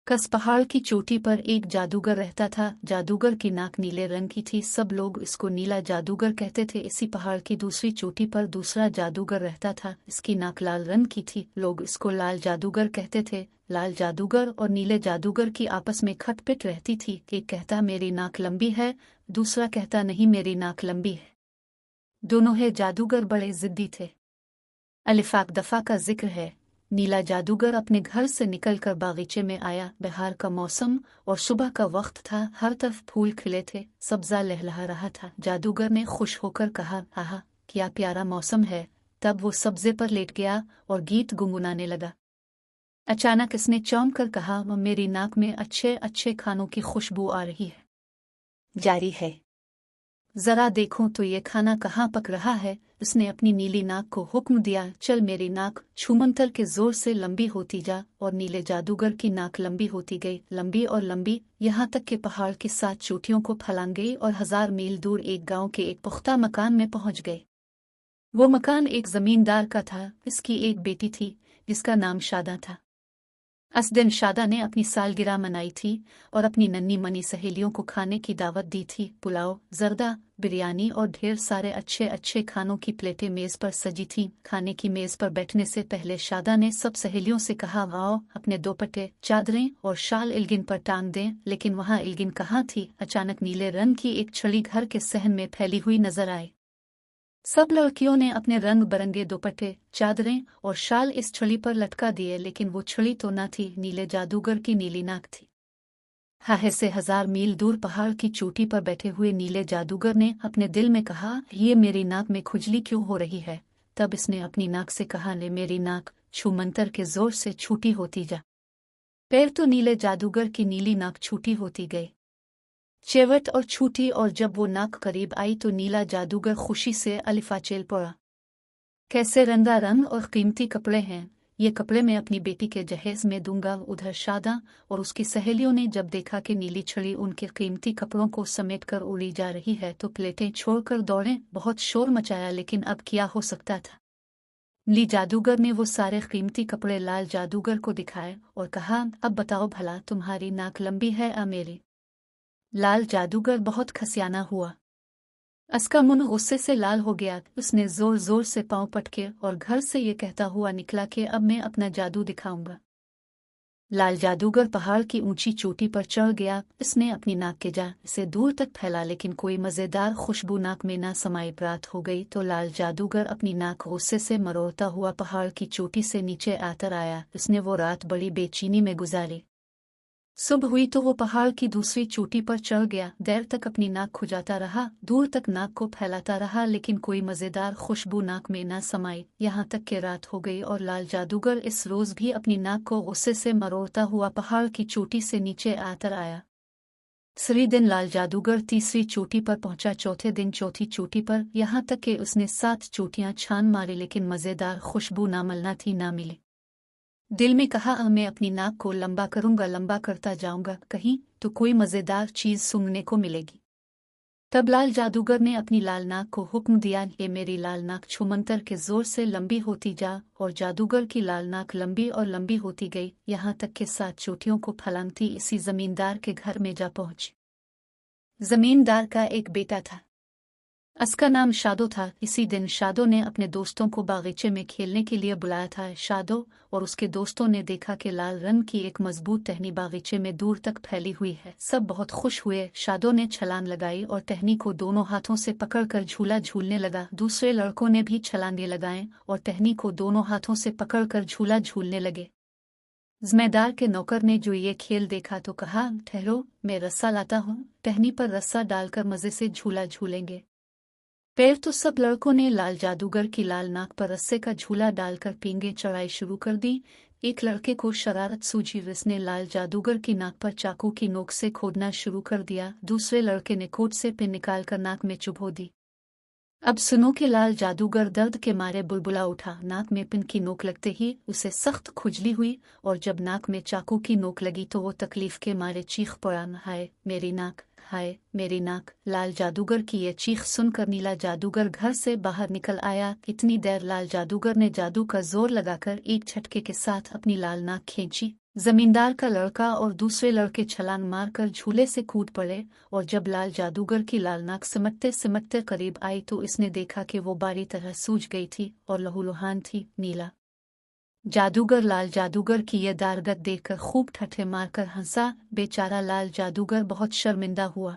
कस पहाड़ की चोटी पर एक जादूगर रहता था। जादूगर की नाक नीले रंग की थी। सब लोग इसको नीला जादूगर कहते थे। इसी पहाड़ की दूसरी चोटी पर दूसरा जादूगर रहता था। इसकी नाक लाल रंग की थी। लोग इसको लाल जादूगर कहते थे। लाल जादूगर और नीले जादूगर की आपस में खटपिट रहती थी। एक कहता मेरी नाक लंबी है, दूसरा कहता नहीं मेरी नाक लंबी है। दोनों ही जादूगर बड़े जिद्दी थे। अलिफाक दफा का जिक्र है। नीला जादूगर अपने घर से निकलकर बागीचे में आया। बहार का मौसम और सुबह का वक्त था। हर तरफ फूल खिले थे, सब्जा लहलहा रहा था। जादूगर ने खुश होकर कहा, आहा क्या प्यारा मौसम है। तब वो सब्जे पर लेट गया और गीत गुनगुनाने लगा। अचानक इसने चौंक कर कहा, मेरी नाक में अच्छे अच्छे खानों की खुशबू आ रही है। जारी है, जरा देखूं तो ये खाना कहाँ पक रहा है। उसने अपनी नीली नाक को हुक्म दिया, चल मेरी नाक छूमंतर के जोर से लंबी होती जा। और नीले जादूगर की नाक लंबी होती गई, लंबी और लंबी, यहाँ तक के पहाड़ की 7 चोटियों को फैलान गई और 1000 मील दूर एक गांव के एक पुख्ता मकान में पहुंच गए। वो मकान एक जमींदार का था। इसकी एक बेटी थी जिसका नाम शादा था। इस दिन शादा ने अपनी सालगिरह मनाई थी और अपनी नन्ही मनी सहेलियों को खाने की दावत दी थी। पुलाव, जर्दा, बिरयानी और ढेर सारे अच्छे अच्छे खानों की प्लेटें मेज पर सजी थीं। खाने की मेज पर बैठने से पहले शादा ने सब सहेलियों से कहा, आओ अपने दोपट्टे, चादरें और शाल इल्गिन पर टांग दें। लेकिन वहां इल्गिन कहाँ थी। अचानक नीले रंग की एक छड़ी घर के सहन में फैली हुई नजर आई। सब लड़कियों ने अपने रंग बरंगे दुपट्टे, चादरें और शाल इस छड़ी पर लटका दिए। लेकिन वो छड़ी तो न थी, नीले जादूगर की नीली नाक थी। हाहे से 1000 मील दूर पहाड़ की चोटी पर बैठे हुए नीले जादूगर ने अपने दिल में कहा, ये मेरी नाक में खुजली क्यों हो रही है। तब इसने अपनी नाक से कहा, ले मेरी नाक छूमंतर के जोर से छूटी होती जा। पैर तो नीले जादूगर की नीली नाक छूटी होती गई, चेवट और छूटी। और जब वो नाक करीब आई तो नीला जादूगर खुशी से अलिफा चेल पड़ा। कैसे रंगारंग और कीमती कपड़े हैं, ये कपड़े मैं अपनी बेटी के जहेज में दूंगा। उधर शादा और उसकी सहेलियों ने जब देखा कि नीली छड़ी उनके कीमती कपड़ों को समेटकर उड़ी जा रही है तो प्लेटें छोड़कर दौड़े। बहुत शोर मचाया, लेकिन अब क्या हो सकता था। नीली जादूगर ने वो सारे कीमती कपड़े लाल जादूगर को दिखाए और कहा, अब बताओ भला तुम्हारी नाक लंबी है या मेरी। लाल जादूगर बहुत खसियाना हुआ। उसका मुंह गुस्से से लाल हो गया। उसने जोर जोर से पांव पटके और घर से ये कहता हुआ निकला कि अब मैं अपना जादू दिखाऊंगा। लाल जादूगर पहाड़ की ऊंची चोटी पर चढ़ गया। इसने अपनी नाक के जा से दूर तक फैला, लेकिन कोई मजेदार खुशबू नाक में ना समाई। रात हो गई तो लाल जादूगर अपनी नाक गुस्से से मरोड़ता हुआ पहाड़ की चोटी से नीचे आकर आया। उसने वो रात बड़ी बेचैनी में गुजारी। सुबह हुई तो वो पहाड़ की दूसरी चोटी पर चढ़ गया। देर तक अपनी नाक खुजाता रहा, दूर तक नाक को फैलाता रहा, लेकिन कोई मजेदार खुशबू नाक में न समाई। यहाँ तक कि रात हो गई और लाल जादूगर इस रोज भी अपनी नाक को गुस्से से मरोड़ता हुआ पहाड़ की चोटी से नीचे आकर आया। तीसरे दिन लाल जादूगर तीसरी चोटी पर पहुंचा, चौथे दिन चौथी चोटी पर, यहाँ तक कि उसने 7 चोटियां छान मारी, लेकिन मजेदार खुशबू ना मिलना थी ना मिली। दिल में कहा, मैं अपनी नाक को लंबा करूंगा, लंबा करता जाऊंगा, कहीं तो कोई मजेदार चीज सूंघने को मिलेगी। तब लाल जादूगर ने अपनी लाल नाक को हुक्म दिया, ये मेरी लाल नाक छूमंतर के जोर से लंबी होती जा। और जादूगर की लाल नाक लंबी और लंबी होती गई, यहाँ तक कि 7 चोटियों को फलांगती इसी जमींदार के घर में जा पहुंची। जमींदार का एक बेटा था, उसका नाम शादो था। इसी दिन शादो ने अपने दोस्तों को बागीचे में खेलने के लिए बुलाया था। शादो और उसके दोस्तों ने देखा कि लाल रंग की एक मजबूत टहनी बागीचे में दूर तक फैली हुई है। सब बहुत खुश हुए। शादो ने छलांग लगाई और टहनी को दोनों हाथों से पकड़कर झूला झूलने लगा। दूसरे लड़कों ने भी छलांगे लगाएं और टहनी को दोनों हाथों से पकड़कर झूला झूलने लगे। जमींदार के नौकर ने जो ये खेल देखा तो कहा, ठहरो, मैं रस्सा लाता हूँ, टहनी पर रस्सा डालकर मजे से झूला झूलेंगे। फिर तो सब लड़कों ने लाल जादूगर की लाल नाक पर रस्से का झूला डालकर पींगे चढ़ाई शुरू कर दी। एक लड़के को शरारत सूझी, उसने लाल जादूगर की नाक पर चाकू की नोक से खोदना शुरू कर दिया। दूसरे लड़के ने कोट से पिन निकालकर नाक में चुभो दी। अब सुनो कि लाल जादूगर दर्द के मारे बुलबुला उठा। नाक में पिन की नोक लगते ही उसे सख्त खुजली हुई और जब नाक में चाकू की नोक लगी तो वो तकलीफ के मारे चीख पड़ा, हाय मेरी नाक, हाय मेरी नाक। लाल जादूगर की ये चीख सुनकर नीला जादूगर घर से बाहर निकल आया। इतनी देर लाल जादूगर ने जादू का जोर लगाकर एक झटके के साथ अपनी लाल नाक खींची। जमींदार का लड़का और दूसरे लड़के छलांग मारकर झूले से कूद पड़े और जब लाल जादूगर की लाल नाक सिमटते सिमटते करीब आई तो इसने देखा कि वो बारी तरह सूज गई थी और लहूलुहान थी। नीला जादूगर लाल जादूगर की ये दारगत देखकर खूब ठट्ठे मारकर हंसा। बेचारा लाल जादूगर बहुत शर्मिंदा हुआ।